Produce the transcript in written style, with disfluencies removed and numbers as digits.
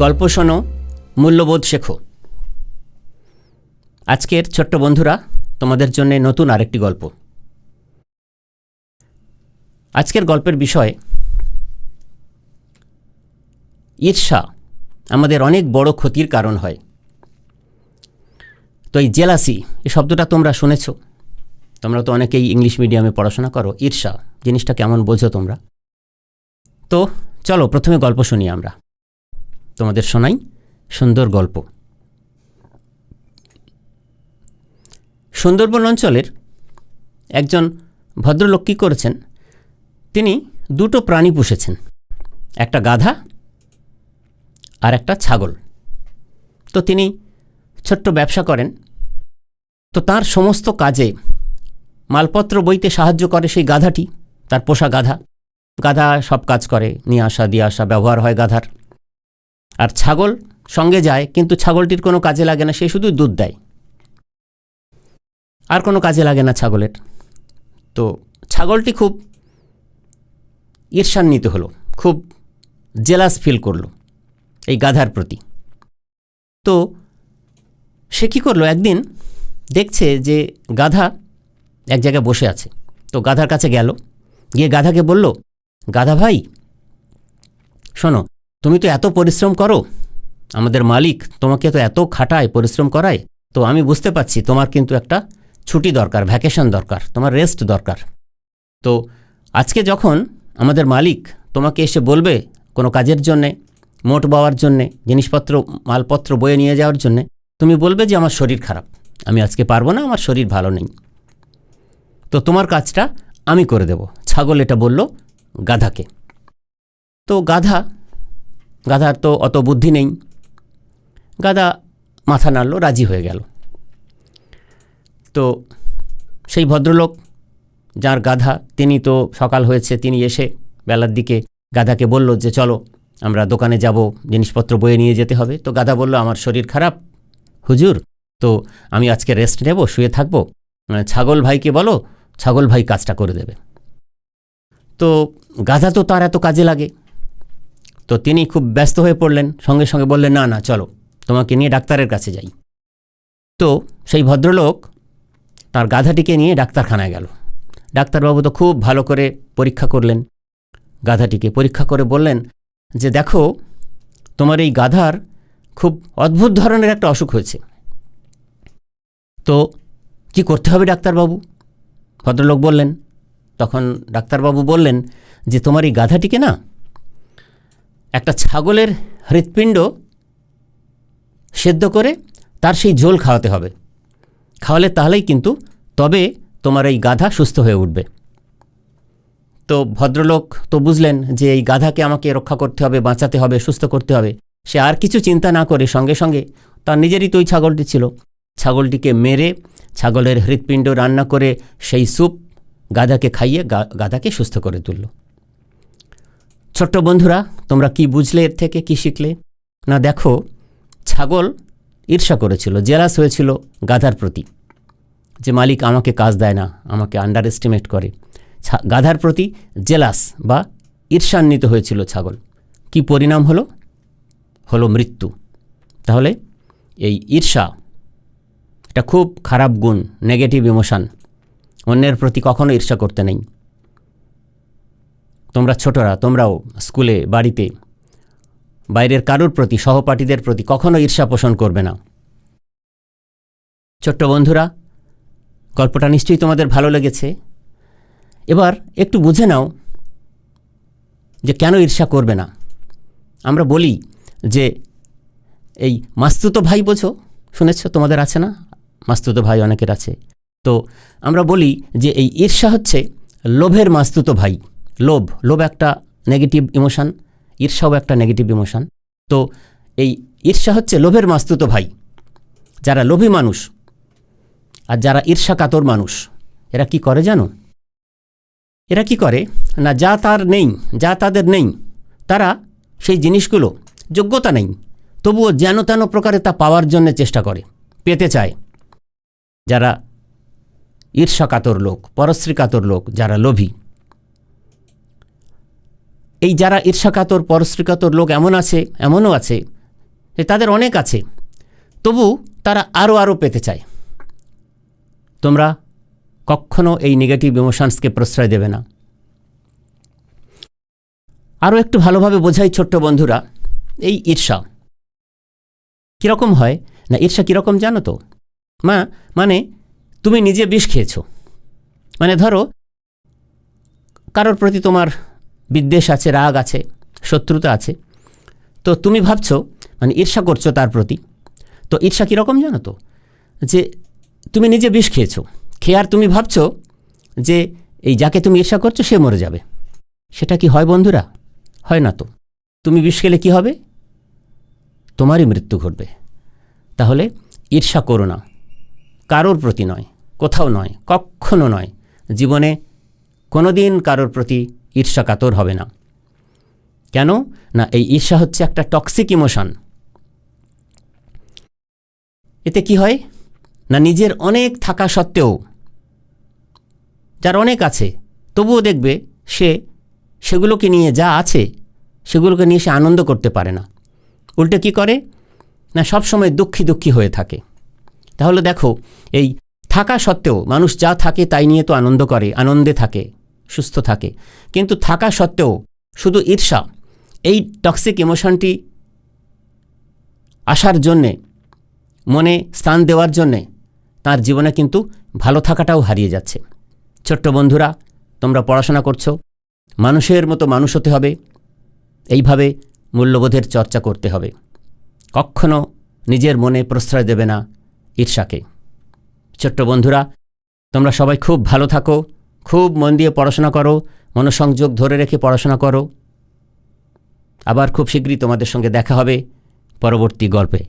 গল্প শোনো, মূল্যবোধ শেখো। আজকের ছোট্ট বন্ধুরা, তোমাদের জন্য নতুন আরেকটি গল্প। আজকের গল্পের বিষয় ঈর্ষা আমাদের অনেক বড় ক্ষতির কারণ হয়। তো এই জেলাসি, এই শব্দটা তোমরা শুনেছ, তোমরা তো অনেকেই ইংলিশ মিডিয়ামে পড়াশোনা করো। ঈর্ষা জিনিসটা কেমন বোঝো তোমরা? তো চলো প্রথমে গল্প শুনি। আমরা তোমাদের শোনাই সুন্দর গল্প। সুন্দরবন অঞ্চলের একজন ভদ্রলোক কী করেছেন, তিনি দুটো প্রাণী পুষেছেন, একটা গাধা আর একটা ছাগল। তো তিনি ছোট্ট ব্যবসা করেন। তো তার সমস্ত কাজে মালপত্র বইতে সাহায্য করে সেই গাধাটি, তার পোষা গাধা। গাধা সব কাজ করে, নিয়ে আসা দিয়ে আসা, ব্যবহার হয় গাধার। আর ছাগল সঙ্গে যায়, কিন্তু ছাগলটির কোনো কাজে লাগে না, সে শুধু দুধ দেয়, আর কোনো কাজে লাগে না ছাগলের। তো ছাগলটি খুব ঈর্ষান্বিত হলো, খুব জেলাস ফিল করলো এই গাধার প্রতি। তো সে কী করলো, একদিন দেখছে যে গাধা এক জায়গায় বসে আছে। তো গাধার কাছে গেল, গিয়ে গাধাকে বলল, গাধা ভাই শোনো, তুমি তো এত পরিশ্রম করো, আমাদের মালিক তোমাকে তো এত খাটায়, পরিশ্রম করায়। তো আমি বুঝতে পারছি তোমার কিন্তু একটা ছুটি দরকার, ভ্যাকেশন দরকার, তোমার রেস্ট দরকার। তো আজকে যখন আমাদের মালিক তোমাকে এসে বলবে কোনো কাজের জন্যে, মোট বাওয়ার জন্যে, জিনিসপত্র মালপত্র বয়ে নিয়ে যাওয়ার জন্যে, তুমি বলবে যে আমার শরীর খারাপ, আমি আজকে পারবো না, আমার শরীর ভালো নেই। তো তোমার কাজটা আমি করে দেব। ছাগল এটা বলল গাধাকে। তো গাধার তো অত বুদ্ধি নেই, গাধা মাথা নাড়ল, রাজি হয়ে গেল। তো সেই ভদ্রলোক যার গাধা, তিনি তো সকাল হয়েছে, তিনি এসে বেলার দিকে গাধাকে বলল যে চলো আমরা দোকানে যাব, জিনিসপত্র বয়ে নিয়ে যেতে হবে। তো গাধা বলল, আমার শরীর খারাপ হুজুর, তো আমি আজকে রেস্ট নেব, শুয়ে থাকবো, ছাগল ভাইকে বলো, ছাগল ভাই কাজটা করে দেবে। তো গাধা তো তার এত কাজে লাগে, তো তিনি খুব ব্যস্ত হয়ে পড়লেন, সঙ্গে সঙ্গে বললেন, না না চলো, তোমাকে নিয়ে ডাক্তারের কাছে যাই। তো সেই ভদ্রলোক তার গাধাটিকে নিয়ে ডাক্তারখানায় গেল। ডাক্তারবাবু তো খুব ভালো করে পরীক্ষা করলেন, গাধাটিকে পরীক্ষা করে বললেন যে দেখো, তোমার এই গাধার খুব অদ্ভুত ধরনের একটা অসুখ হয়েছে। তো কি করতে হবে ডাক্তারবাবু? ভদ্রলোক বললেন। তখন ডাক্তারবাবু বললেন যে তোমার এই গাধাটিকে না একটা ছাগলের হৃৎপিণ্ড সেদ্ধ করে তার সেই ঝোল খাওয়াতে হবে, খাওয়ালে তাহলেই কিন্তু তবে তোমার এই গাধা সুস্থ হয়ে উঠবে। তো ভদ্রলোক তো বুঝলেন যে এই গাধাকে আমাকে রক্ষা করতে হবে, বাঁচাতে হবে, সুস্থ করতে হবে। সে আর কিছু চিন্তা না করে সঙ্গে সঙ্গে, তার নিজেরই তো ওই ছাগলটি ছিল, ছাগলটিকে মেরে ছাগলের হৃৎপিণ্ড রান্না করে সেই স্যুপ গাধাকে খাইয়ে গাধাকে সুস্থ করে তুলল। ছোট্ট বন্ধুরা, তোমরা কি বুঝলে এর থেকে, কি শিখলে? না দেখো, ছাগল ঈর্ষা করেছিল, জেলাস হয়েছিল গাধার প্রতি, যে মালিক আমাকে কাজ দেয় না, আমাকে আন্ডার এস্টিমেট করে। গাধার প্রতি জেলাস বা ঈর্ষান্বিত হয়েছিল ছাগল। কি পরিণাম হলো মৃত্যু। তাহলে এই ঈর্ষা এটা খুব খারাপ গুণ, নেগেটিভ ইমোশান। অন্যের প্রতি কখনো ঈর্ষা করতে নেই। তোমরা ছোটরা, তোমরাও স্কুলে, বাড়িতে, বাইরের কারোর প্রতি, সহপাঠীদের প্রতি কখনো ঈর্ষা পোষণ করবে না। ছোট্ট বন্ধুরা, গল্পটা নিশ্চয়ই তোমাদের ভালো লেগেছে। এবার একটু বুঝে নাও যে কেন ঈর্ষা করবে না। আমরা বলি যে এই মাস্তুতো ভাই, বোঝো, শুনেছ, তোমাদের আছে না মাস্তুতো ভাই? অনেকের আছে। তো আমরা বলি যে এই ঈর্ষা হচ্ছে লোভের মাস্তুতো ভাই। লোভ একটা নেগেটিভ ইমোশান, ঈর্ষাও একটা নেগেটিভ ইমোশান। তো এই ঈর্ষা হচ্ছে লোভের মাস্তুতো ভাই। যারা লোভী মানুষ আর যারা ঈর্ষাকাতর মানুষ, এরা কি করে জানো? এরা কি করে না, যা তাদের নেই, তারা সেই জিনিসগুলো, যোগ্যতা নেই, তবুও যেন তেন প্রকারে তা পাওয়ার জন্য চেষ্টা করে, পেতে চায়। যারা ঈর্ষাকাতর লোক, পরশ্রীকাতর লোক, যারা লোভী, এই যারা ঈর্ষাকাতর পরশ্রীকাতর লোক এমনও আছে যে তাদের অনেক আছে, তবু তারা আরও আরও পেতে চায়। তোমরা কখনো এই নেগেটিভ ইমোশনসকে প্রশ্রয় দেবে না। আরও একটু ভালোভাবে বোঝাই ছোট্ট বন্ধুরা, এই ঈর্ষা কীরকম হয় না, ঈর্ষা কীরকম জানো তো? মানে তুমি নিজে বিষ খেয়েছো। মানে ধরো কারোর প্রতি তোমার বিদ্বেষ আছে, রাগ আছে, শত্রুতা আছে, তো তুমি ভাবছো মানে ঈর্ষা করছো তার প্রতি। তো ঈর্ষা কীরকম জানো তো? যে তুমি নিজে বিষ খেয়েছো, খেয়ে আর তুমি ভাবছো যে এই যাকে তুমি ঈর্ষা করছো সে মরে যাবে। সেটা কি হয় বন্ধুরা? হয় না তো। তুমি বিষ খেলে কী হবে? তোমারই মৃত্যু ঘটবে। তাহলে ঈর্ষা করো না, কারোর প্রতি নয়, কোথাও নয়, কখনো নয়। জীবনে কোনো দিন কারোর প্রতি ঈর্ষা কাতর হবে না। কেন না, এই ঈর্ষা হচ্ছে একটা টক্সিক ইমোশন। এতে কি হয় না, নিজের অনেক থাকা সত্ত্বেও, যার অনেক আছে তবুও দেখবে সেগুলোকে নিয়ে, যা আছে সেগুলোকে নিয়ে সে আনন্দ করতে পারে না। উল্টে কি করে না, সবসময় দুঃখী দুঃখী হয়ে থাকে। তাহলে দেখো, এই থাকা সত্ত্বেও মানুষ যা থাকে তাই নিয়ে তো আনন্দ করে, আনন্দে থাকে, সুস্থ থাকে, কিন্তু থাকা সত্ত্বেও শুধু ঈর্ষা, এই টক্সিক ইমোশনটি আসার জন্যে, মনে স্থান দেওয়ার জন্যে তার জীবনে কিন্তু ভালো থাকাটাও হারিয়ে যাচ্ছে। ছোট্ট বন্ধুরা, তোমরা পড়াশোনা করছো, মানুষের মতো মানুষ হতে হবে, এইভাবে মূল্যবোধের চর্চা করতে হবে। কখনো নিজের মনে প্রশ্রয় দেবে না ঈর্ষাকে। ছোট্ট বন্ধুরা, তোমরা সবাই খুব ভালো থাকো, খুব মন দিয়ে পড়াশোনা করো, মনোসংযোগ ধরে রেখে পড়াশোনা করো। আবার খুব শীঘ্রই তোমাদের সঙ্গে দেখা হবে পরবর্তী গল্পে।